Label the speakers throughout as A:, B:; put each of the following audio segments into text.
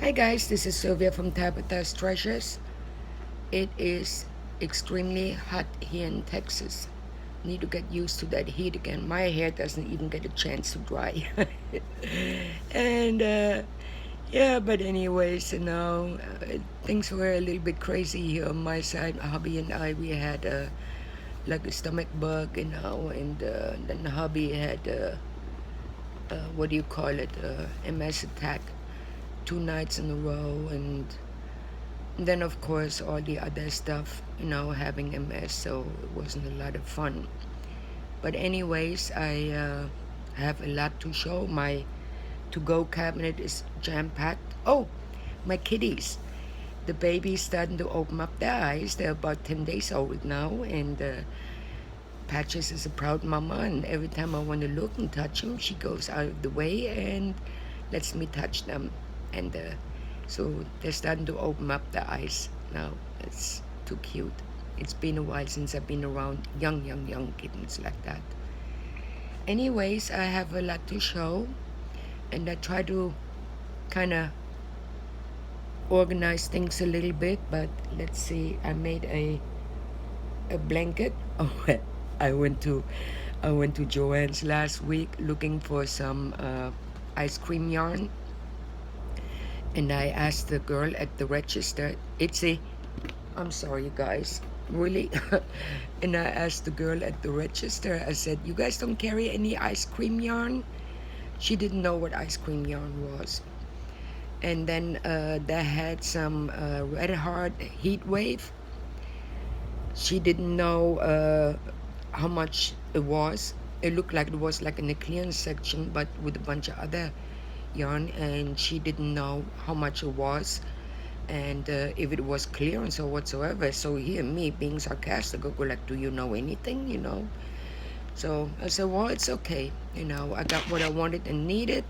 A: Hi guys, this is Sylvia from Tabitha's Treasures. It is extremely hot here in Texas. Need to get used to that heat again. My hair doesn't even get a chance to dry. and yeah, but anyways, things were a little bit crazy here on my side. Hubby and I, we had like a stomach bug, and then hubby had what do you call it, MS attack 2 nights in a row, and then of course all the other stuff, having MS, so it wasn't a lot of fun. But anyways, I have a lot to show. My to-go cabinet is jam-packed. Oh, my kitties, the baby's starting to open up their eyes. They're about 10 days old now, and Patches is a proud mama, and every time I want to look and touch them, she goes out of the way and lets me touch them. And so they're starting to open up their eyes now. It's too cute. It's been a while since I've been around young kittens like that. Anyways, I have a lot to show, and I try to kind of organize things a little bit, but let's see. I made a blanket. Oh, I went to Joann's last week looking for some ice cream yarn, and I asked the girl at the register, I'm sorry, you guys, really? And I asked the girl at the register, I said, you guys don't carry any ice cream yarn? She didn't know what ice cream yarn was. And then they had some Red Heart Heat Wave. She didn't know how much it was. It looked like it was like in the clearance section, but with a bunch of other yarn, and she didn't know how much it was, and if it was clearance or whatsoever. So here, me being sarcastic, I go like, do you know anything, So I said, well, it's okay, I got what I wanted and needed,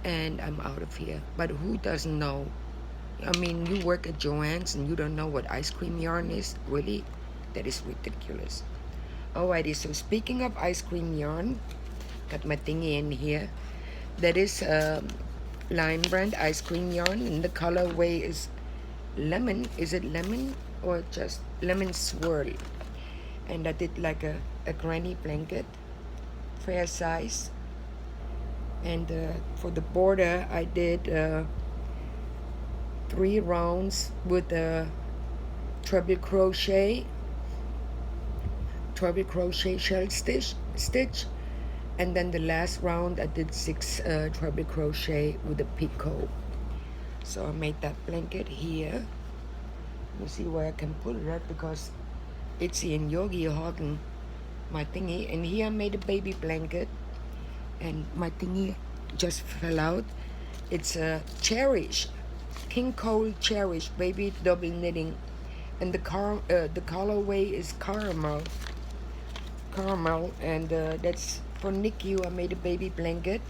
A: and I'm out of here. But who doesn't know? I mean, you work at Joann's and you don't know what ice cream yarn is? Really? That is ridiculous. Alrighty, so speaking of ice cream yarn, got my thingy in here. That is Lime brand ice cream yarn, and the colorway is lemon. Is it lemon or just lemon swirl? And I did like a granny blanket, fair size. And for the border, I did 3 rounds with a treble crochet shell stitch. And then the last round I did 6 treble crochet with a picot. So I made that blanket here. Let me see where I can put it at, because Itzy and Yogi are hogging my thingy. And here I made a baby blanket, and my thingy just fell out. It's a Cherish, King Cole Cherish baby double knitting, and the colorway is caramel, and that's for NICU. I made a baby blanket,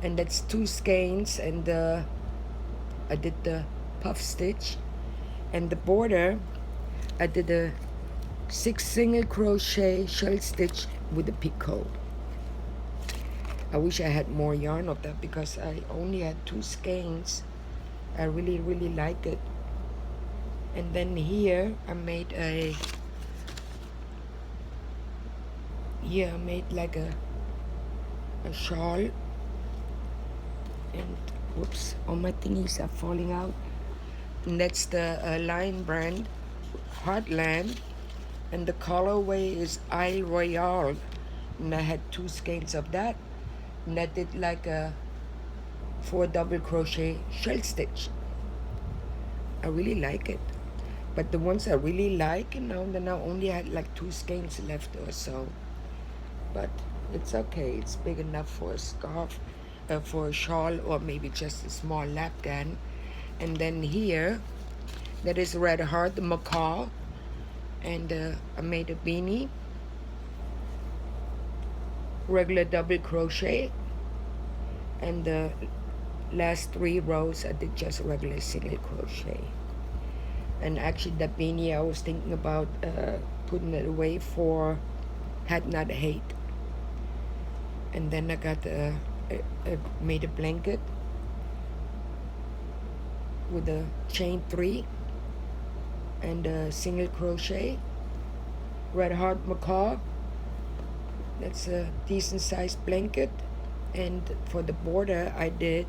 A: and that's 2 skeins, and I did the puff stitch, and the border I did a 6 single crochet shell stitch with a picot. I wish I had more yarn of that, because I only had 2 skeins. I really like it. And then here I made like a shawl, and whoops, all my thingies are falling out. And that's the Lion brand Heartland, and the colorway is Isle Royale, and I had 2 skeins of that, and I did like a 4 double crochet shell stitch. I really like it, but the ones I really like, then I only had like 2 skeins left or so. But it's okay. It's big enough for a scarf, for a shawl, or maybe just a small lap gown. And then here, that is Red Heart, the macaw, and I made a beanie, regular double crochet, and the last 3 rows I did just regular single crochet. And actually, that beanie I was thinking about putting it away for Had Not Hate. And then I got made a blanket, with a chain 3 and a single crochet. Red Heart Macaw, that's a decent sized blanket. And for the border I did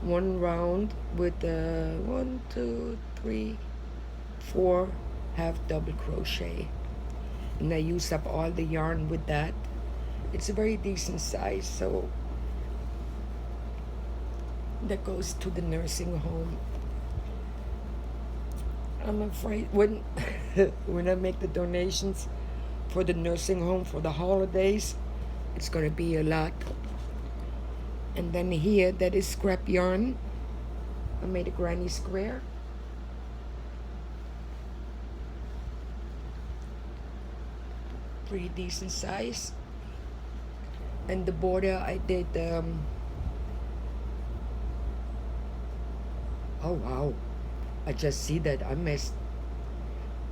A: one round with 1, 2, 3, 4 half double crochet, and I used up all the yarn with that. It's a very decent size, so that goes to the nursing home. I'm afraid when when I make the donations for the nursing home for the holidays, it's gonna be a lot. And then here, that is scrap yarn. I made a granny square. Pretty decent size. And the border I did oh wow, I just see that I missed.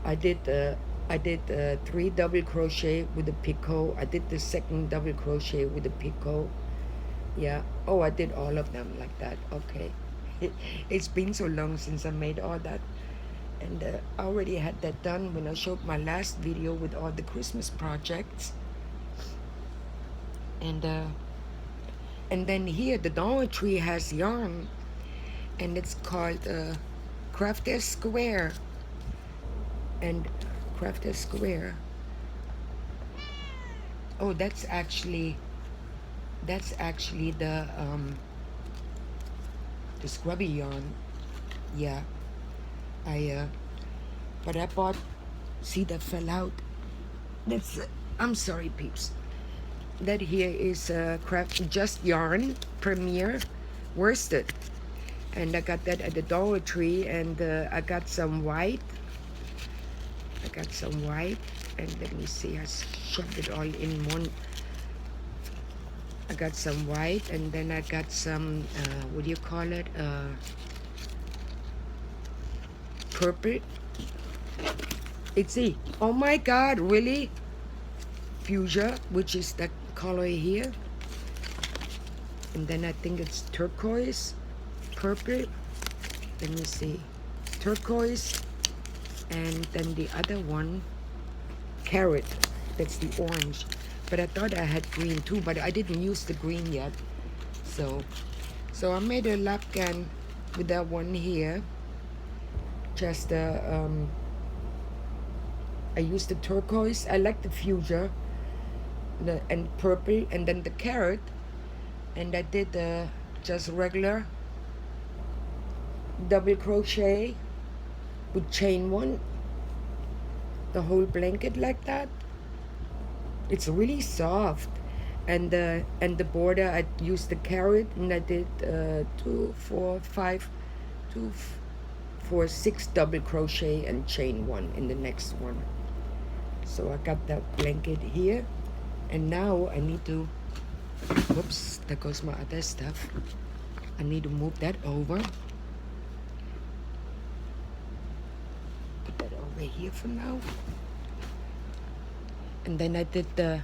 A: I did 3 double crochet with a picot. I did the second double crochet with a picot. Yeah. Oh, I did all of them like that. Okay. It's been so long since I made all that, and I already had that done when I showed my last video with all the Christmas projects. And then here the Dollar Tree has yarn, and it's called Crafter Square. And Crafter Square, oh, that's actually the Scrubby yarn. Yeah, but I bought, see, that fell out. That's I'm sorry peeps. That here is Craft Just Yarn Premier worsted, and I got that at the Dollar Tree. And I got some white, and let me see, I shoved it all in one. I got some white, and then I got some what do you call it, purple. It's oh my god, really, fuchsia, which is that color here. And then I think it's turquoise, purple, let me see, turquoise. And then the other one, carrot, that's the orange. But I thought I had green too, but I didn't use the green yet. So I made a lapgan with that one here. Just I used the turquoise. I like the fuchsia, and purple, and then the carrot. And I did just regular double crochet with chain 1, the whole blanket like that. It's really soft. And the border, I used the carrot, and I did 2, 4, 5, 2, 4, 6 double crochet and chain 1 in the next one. So I got that blanket here, and now I need to, whoops, there goes my other stuff. I need to move that over. Put that over here for now. And then I did the,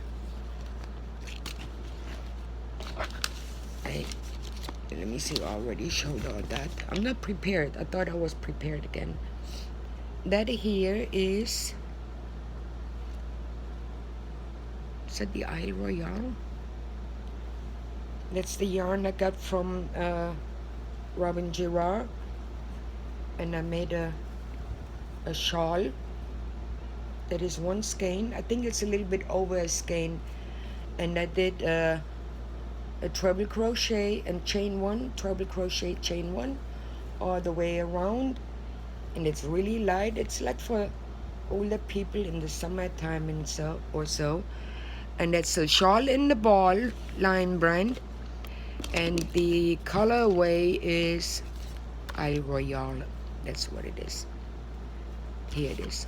A: let me see, I already showed all that. I'm not prepared. I thought I was prepared again. That here is that the Isle Royale? That's the yarn I got from Robin Girard. And I made a shawl. That is 1 skein. I think it's a little bit over a skein. And I did a treble crochet and chain 1, treble crochet, chain 1, all the way around. And it's really light. It's like for older people in the summertime and so. And that's a shawl in the ball line brand. And the colorway is Isle Royale. That's what it is. Here it is.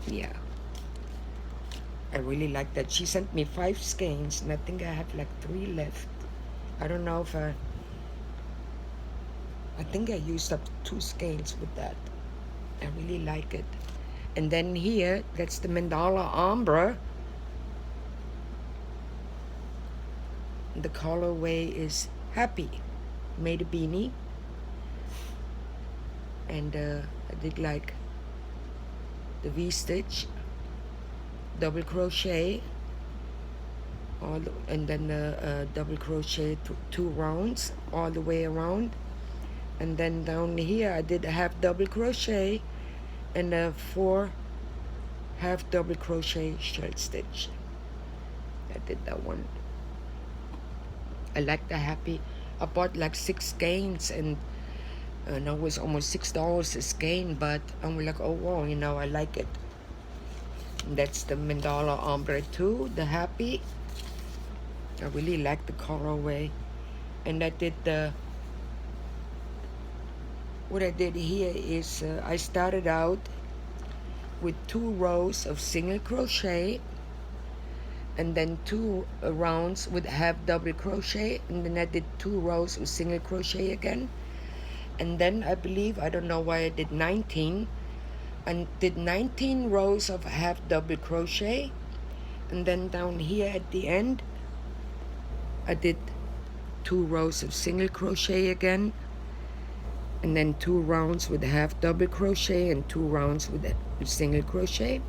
A: Yeah, I really like that. She sent me 5 skeins, and I think I have like 3 left. I don't know if I think I used up 2 skeins with that. I really like it. And then here, that's the Mandala Umbra. The colorway is Happy. made a beanie, and I did like the V-stitch, double crochet, and then double crochet two rounds all the way around, and then down here I did a half double crochet and 4 half double crochet short stitch. I did that one. I like the happy. I bought like 6 skeins, and it was almost $6 a skein, but I'm like, oh wow, you know, I like it. And that's the Mandala Umbra too, the happy. I really like the colorway. And I did what I did here is I started out with 2 rows of single crochet, and then 2 rounds with half double crochet, and then I did 2 rows of single crochet again, and then I believe, I don't know why I did 19, and did 19 rows of half double crochet, and then down here at the end I did 2 rows of single crochet again, and then 2 rounds with half double crochet and 2 rounds with single crochet,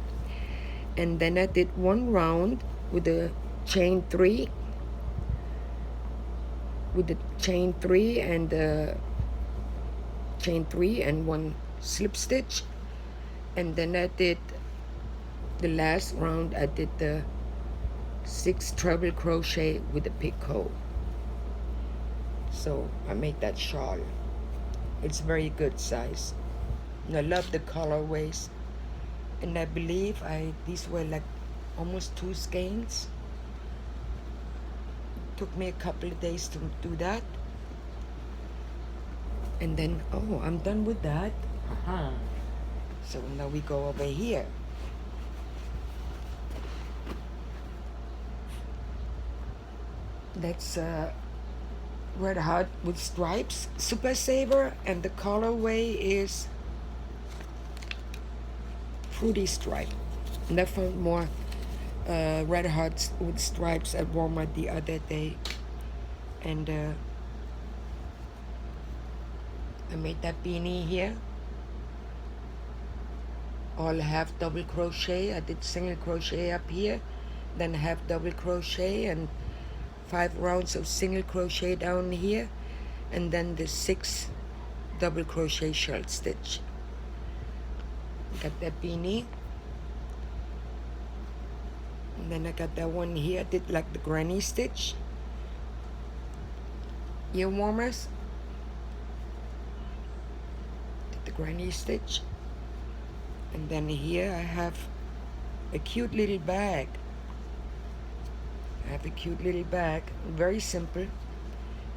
A: and then I did 1 round with the chain 3 and chain 3 and 1 slip stitch, and then I did the last round, I did the 6 treble crochet with the picot. So I made that shawl. It's very good size, and I love the colorways, and I believe these were like almost 2 skeins. Took me a couple of days to do that, and then I'm done with that. So now we go over here. That's Red Hot with Stripes Super Saver, and the colorway is Fruity Stripe. And I found more Red Hot with Stripes at Walmart the other day, and I made that beanie here, all half double crochet. I did single crochet up here, then half double crochet, and 5 rounds of single crochet down here, and then the 6 double crochet short stitch. Got that beanie, and then I got that one here. I did like the granny stitch, ear warmers, did the granny stitch, and then here I have a cute little bag. Very simple,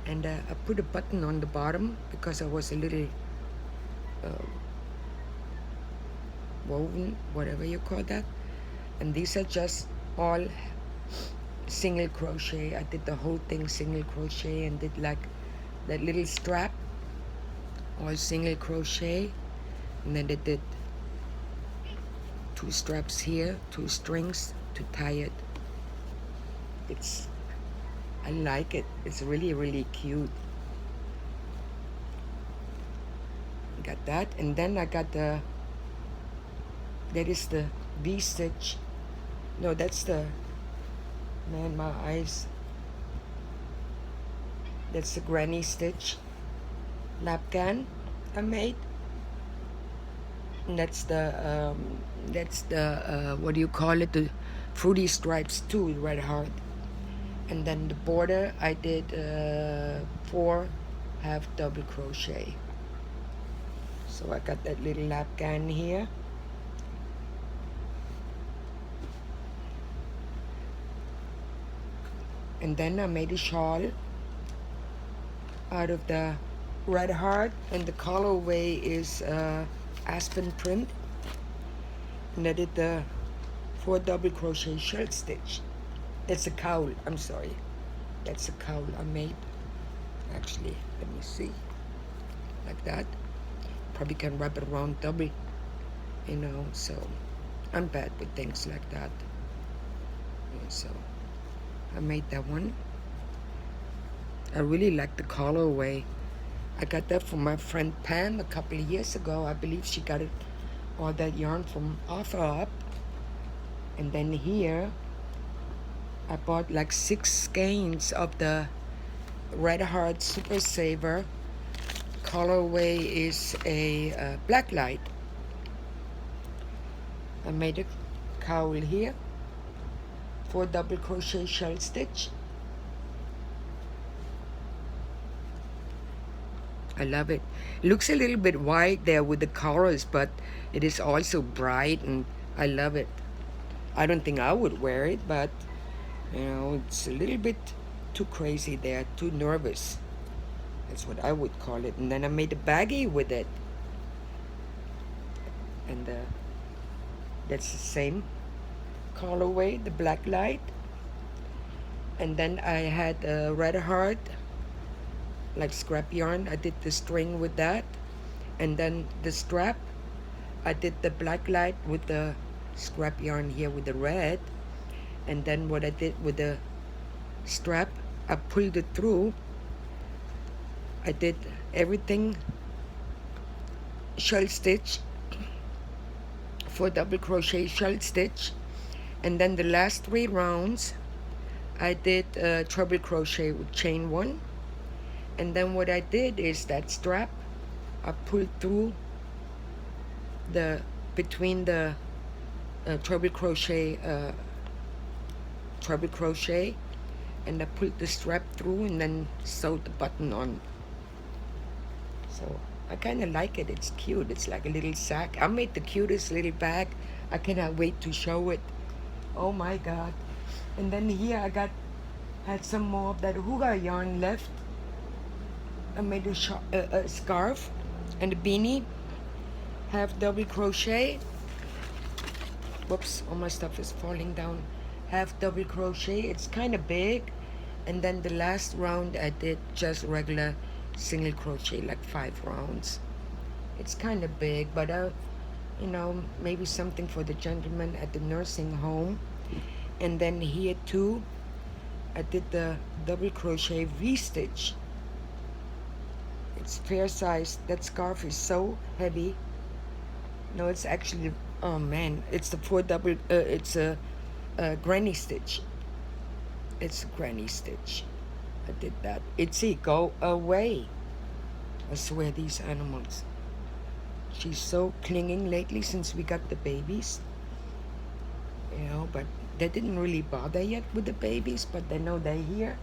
A: and I put a button on the bottom because I was a little woven, whatever you call that, and these are just all single crochet. I did the whole thing single crochet, and did like that little strap, all single crochet, and then I did 2 straps here, 2 strings to tie it. I like it. It's really, really cute. Got that, and then I got that is the V-stitch. No, that's my eyes. That's the granny stitch lapcan I made. And that's the what do you call it? The Fruity Stripes too, Red Heart. And then the border, I did 4 half double crochet. So I got that little lapcan here. And then I made a shawl out of the Red Heart, and the colorway is aspen print. And I did the 4 double crochet short stitch. That's a cowl, I'm sorry. That's a cowl I made. Actually, let me see. Like that. Probably can wrap it around double, you know, so I'm bad with things like that. And so I made that one. I really like the colorway. I got that from my friend Pam a couple of years ago. I believe she got it, all that yarn from OfferUp. And then here, I bought like 6 skeins of the Red Heart Super Saver. Colorway is a black light. I made a cowl here for double crochet shell stitch. I love it. It looks a little bit white there with the colors, but it is also bright, and I love it. I don't think I would wear it, but you know, it's a little bit too crazy there, too nervous. That's what I would call it. And then I made a baggie with it, and that's the same colorway, the black light. And then I had a Red Heart, like scrap yarn. I did the string with that, and then the strap, I did the black light with the scrap yarn here with the red. And then what I did with the strap, I pulled it through. I did everything shell stitch for double crochet shell stitch, and then the last 3 rounds I did treble crochet with chain 1. And then what I did is that strap, I pulled through the between the treble crochet, and I pulled the strap through and then sewed the button on. So I kind of like it. It's cute. It's like a little sack. I made the cutest little bag. I cannot wait to show it. Oh my God. And then here I had some more of that hula yarn left. I made a scarf and a beanie, half double crochet. Whoops, all my stuff is falling down. Half double crochet. It's kind of big. And then the last round I did just regular single crochet, like 5 rounds. It's kind of big, but you know, maybe something for the gentleman at the nursing home. And then here too, I did the double crochet V-stitch. It's fair size. That scarf is so heavy. No, it's actually, oh man, it's the 4 double, it's a granny stitch. It's a granny stitch. I did that. Itsy, go away. I swear, these animals. She's so clinging lately since we got the babies. You know, but they didn't really bother yet with the babies, but they know they're here.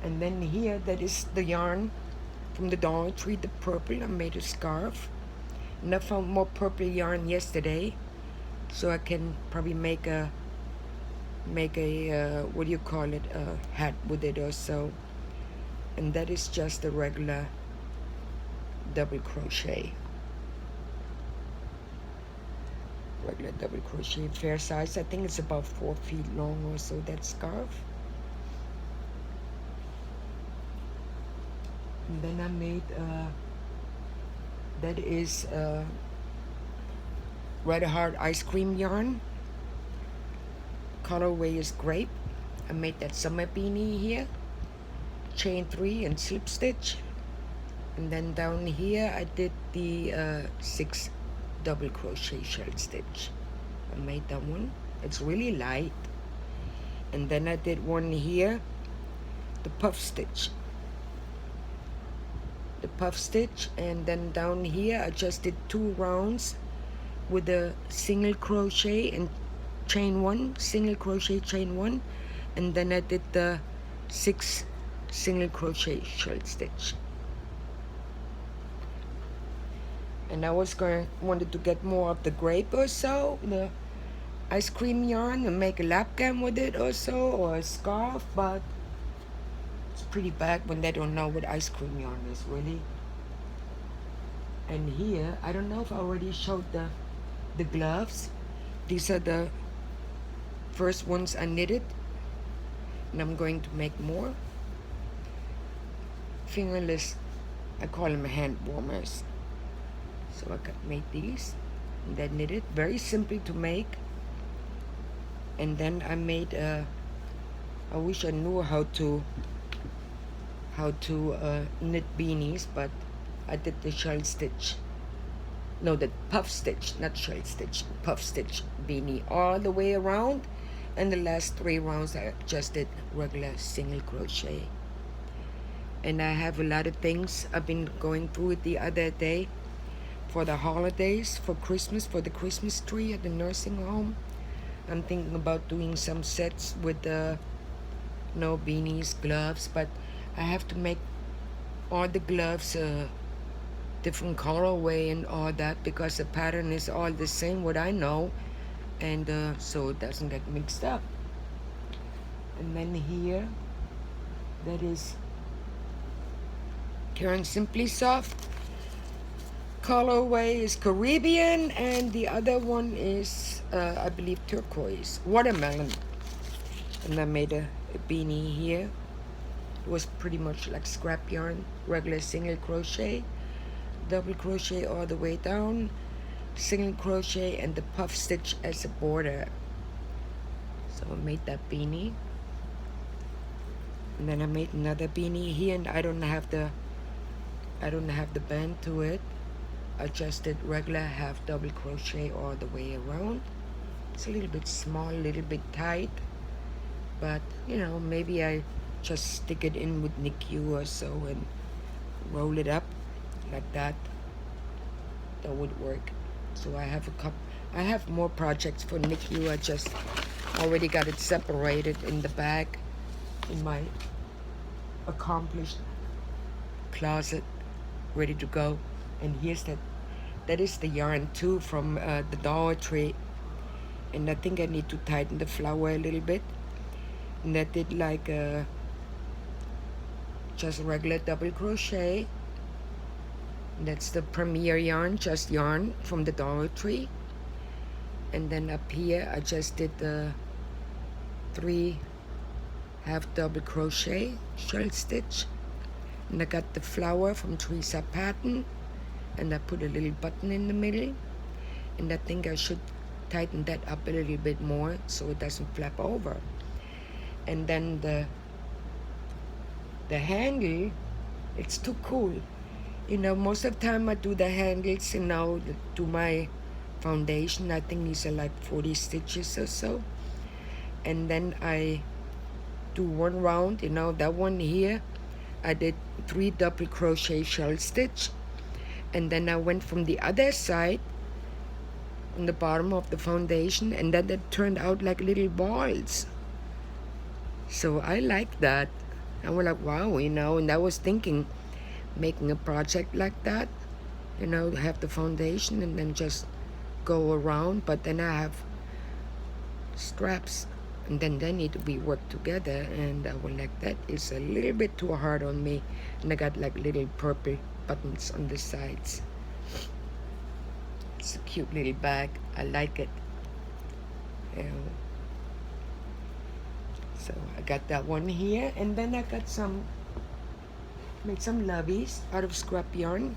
A: And then here, that is the yarn from the Dollar Tree, the purple. I made a scarf. And I found more purple yarn yesterday, so I can probably make a what do you call it, a hat with it or so. And that is just a regular double crochet. Regular double crochet, fair size. I think it's about 4 feet long or so, that scarf. And then I made that is Red Heart ice cream yarn. Colorway is grape. I made that summer beanie here, chain 3 and slip stitch. And then down here I did the 6 double crochet shell stitch. I made that one. It's really light. And then I did one here, the puff stitch. The puff stitch, and then down here I just did 2 rounds with a single crochet and chain 1, single crochet, chain 1, and then I did the 6 single crochet shell stitch. And I wanted to get more of the grape or so, the ice cream yarn, and make a lap gown with it or so, or a scarf, but it's pretty bad when they don't know what ice cream yarn is, really. And here, I don't know if I already showed the gloves. These are the first ones I knitted, and I'm going to make more. Fingerless, I call them hand warmers. So I made these, and then knitted. Very simple to make. And then I made I wish I knew how how to knit beanies, but I did the shell stitch. No, the puff stitch, not shell stitch, puff stitch beanie all the way around. And the last 3 rounds I just did regular single crochet. And I have a lot of things I've been going through it the other day for the holidays, for Christmas, for the Christmas tree at the nursing home. I'm thinking about doing some sets with the beanies, gloves, but I have to make all the gloves different colorway and all that, because the pattern is all the same, what I know, and so it doesn't get mixed up. And then here, that is Karen Simply Soft. Colorway is Caribbean, and the other one is I believe turquoise, watermelon. And I made a beanie here. It was pretty much like scrap yarn, regular single crochet, double crochet all the way down, single crochet, and the puff stitch as a border. So I made that beanie, and then I made another beanie here, and I don't have the band to it. I just did regular half double crochet all the way around. It's a little bit small, a little bit tight, but maybe I just stick it in with NICU or so and roll it up like that. That would work. So I have more projects for NICU. I just already got it separated in the bag in my accomplished closet, ready to go. And here's that is the yarn too from the Dollar Tree, and I think I need to tighten the flower a little bit. And I did like just regular double crochet. And that's the Premier yarn, just yarn from the Dollar Tree. And then up here I just did the 3 half double crochet shell stitch, and I got the flower from Teresa Patton, and I put a little button in the middle, and I think I should tighten that up a little bit more so it doesn't flap over. And then the handle, it's too cool. Most of the time I do the handles, to my foundation. I think these are like 40 stitches or so. And then I do 1 round, that one here, I did 3 double crochet shell stitch. And then I went from the other side on the bottom of the foundation, and then it turned out like little balls. So I like that. I was like, wow, and I was thinking making a project like that, have the foundation and then just go around, but then I have straps, and then they need to be worked together, and I was like, that is a little bit too hard on me. And I got like little purple buttons on the sides. It's a cute little bag. I like it. So I got that one here, and then I got made some loveys out of scrap yarn.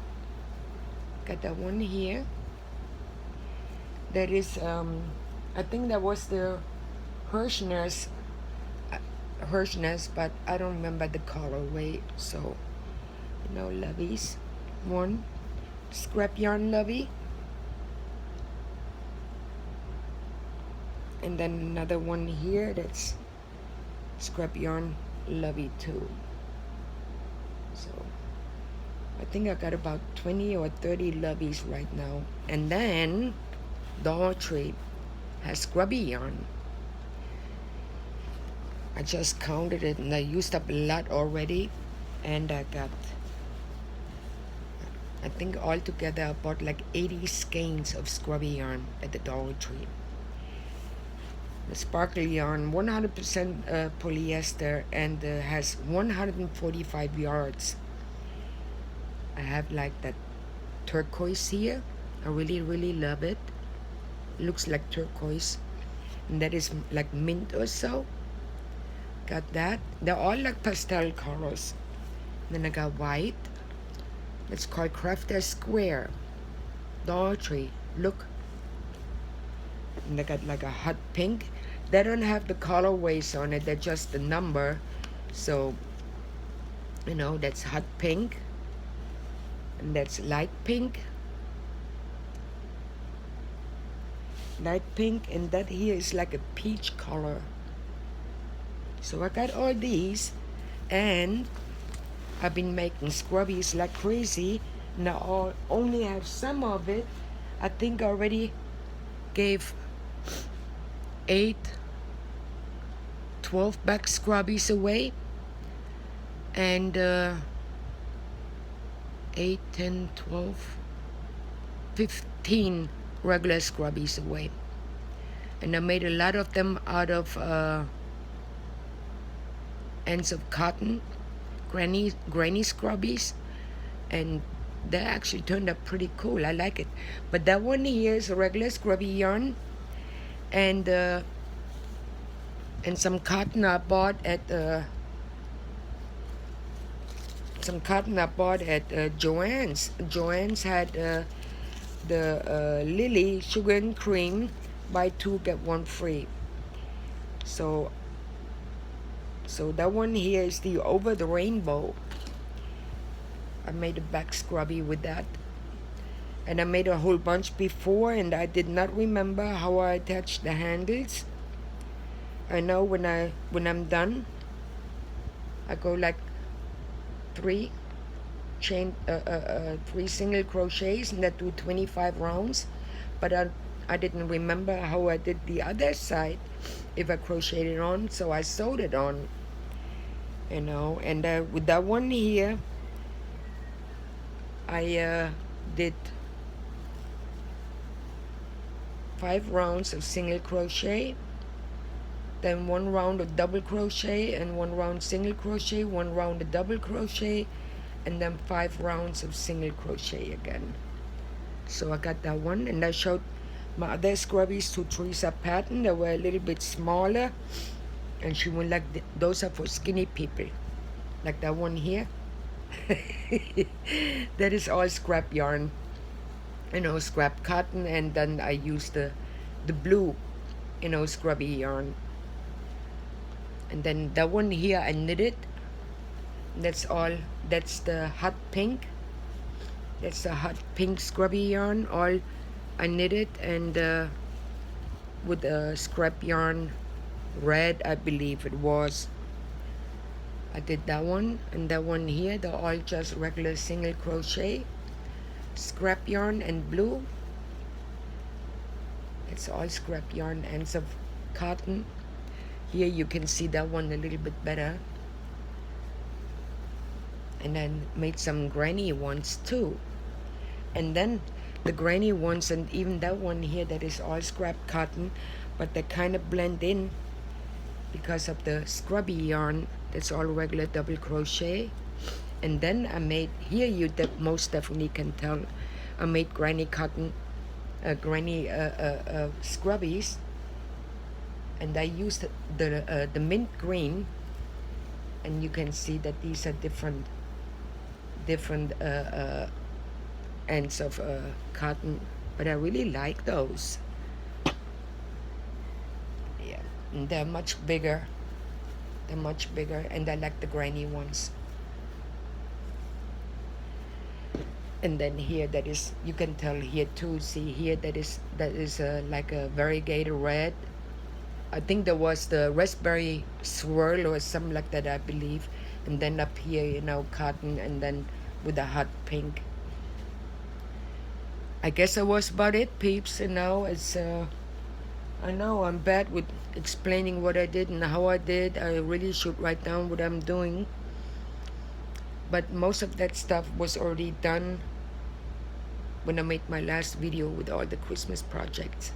A: Got that one here. That is I think that was the Hirschner's, but I don't remember the colorway. So loveys. 1 scrap yarn lovey, and then another one here that's scrap yarn lovey too. So I think I got about 20 or 30 loveys right now. And then Dollar Tree has Scrubby yarn. I just counted it, and I used up a lot already, and I got, I think altogether I bought like 80 skeins of Scrubby yarn at the Dollar Tree. The sparkle yarn, 100% polyester, and has 145 yards. I have like that turquoise here. I really, really love it. Looks like turquoise, and that is like mint or so. Got that. They're all like pastel colors. Then I got white. It's called Crafter Square. Dollar Tree. Look. And they got like a hot pink. They don't have the colorways on it. They're just the number. So You know, that's hot pink, and that's light pink, and that here is like a peach color. So I got all these, and I've been making scrubbies like crazy. Now I only have some of it. I think I already gave 8, 12 back scrubbies away, and 8, 10, 12, 15 regular scrubbies away. And I made a lot of them out of ends of cotton, granny scrubbies, and that actually turned out pretty cool. I like it. But that one here is a regular scrubby yarn, and some cotton I bought at Joann's. Joann's had the Lily sugar and cream, buy 2 get 1 free. So that one here is the Over the Rainbow. I made a back scrubby with that, and I made a whole bunch before, and I did not remember how I attached the handles. I know when I'm done, I go like 3 single crochets, and I do 25 rounds. But I didn't remember how I did the other side, if I crocheted it on, so I sewed it on. You know, and with that one here, I did 5 rounds of single crochet, then 1 round of double crochet, and 1 round single crochet, 1 round of double crochet, and then 5 rounds of single crochet again. So I got that one, and I showed my other scrubbies to Teresa Patton. They were a little bit smaller, and she went like, those are for skinny people, like that one here. That is all scrap yarn, you know, scrap cotton, and then I used the blue, you know, scrubby yarn. And then that one here I knitted. That's the hot pink. That's the hot pink scrubby yarn. All I knitted, and with a scrap yarn red, I believe it was. I did that one, and that one here, they're all just regular single crochet, scrap yarn and blue. It's all scrap yarn, ends of cotton. Here you can see that one a little bit better. And then made some granny ones too. And then the granny ones, and even that one here, that is all scrap cotton, but they kind of blend in because of the scrubby yarn. That's all regular double crochet. And then I made, here you most definitely can tell, I made granny cotton, granny scrubbies, and I used the mint green, and you can see that these are different ends of cotton, but I really like those. Yeah, and they're much bigger, and I like the granny ones. And then here, that is, you can tell here too, see here, that is like a variegated red. I think there was the raspberry swirl or something like that, I believe. And then up here, you know, cotton, and then with a hot pink. I guess that was about it, peeps. You know, it's I know I'm bad with explaining what I did and how I did. I really should write down what I'm doing, but most of that stuff was already done when I made my last video with all the Christmas projects.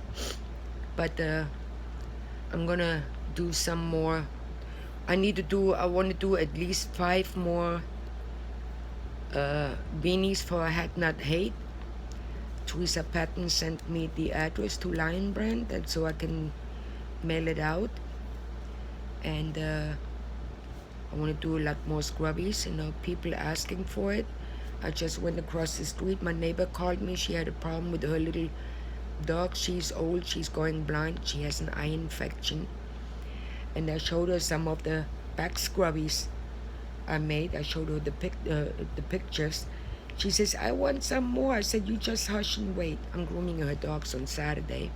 A: But I'm gonna do some more. I want to do at least 5 more beanies for I Had Not Hate. Teresa Patton sent me the address to Lion Brand, and so I can mail it out. And I want to do a lot more scrubbies. You know, people asking for it. I just went across the street. My neighbor called me. She had a problem with her little dog. She's old. She's going blind. She has an eye infection. And I showed her some of the back scrubbies I made. I showed her the pictures. She says, I want some more. I said, you just hush and wait. I'm grooming her dogs on Saturday,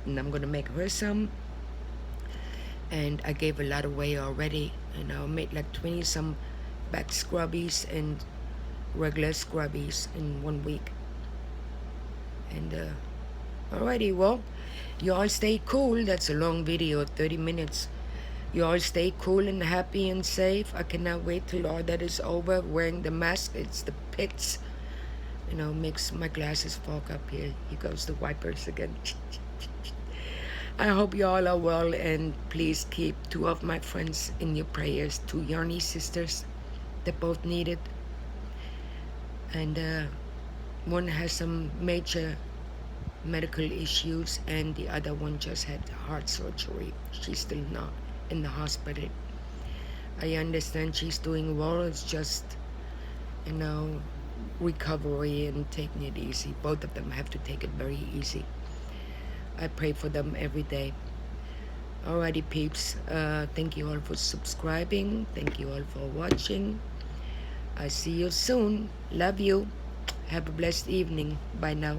A: and I'm going to make her some. And I gave a lot away already. And I made like 20 some back scrubbies and regular scrubbies in 1 week. And alrighty, well, you all stay cool. That's a long video, 30 minutes. You all stay cool and happy and safe. I cannot wait till all that is over. Wearing the mask, it's the pits. You know, makes my glasses fog up here. Here goes the wipers again. I hope you all are well, and please keep 2 of my friends in your prayers. 2 Yarny sisters that both need it. And one has some major medical issues, and the other one just had heart surgery. She's still not in the hospital. I understand she's doing well. It's just, you know, recovery and taking it easy. Both of them have to take it very easy. I pray for them every day. Alrighty, peeps. Thank you all for subscribing. Thank you all for watching. I see you soon. Love you. Have a blessed evening. Bye now.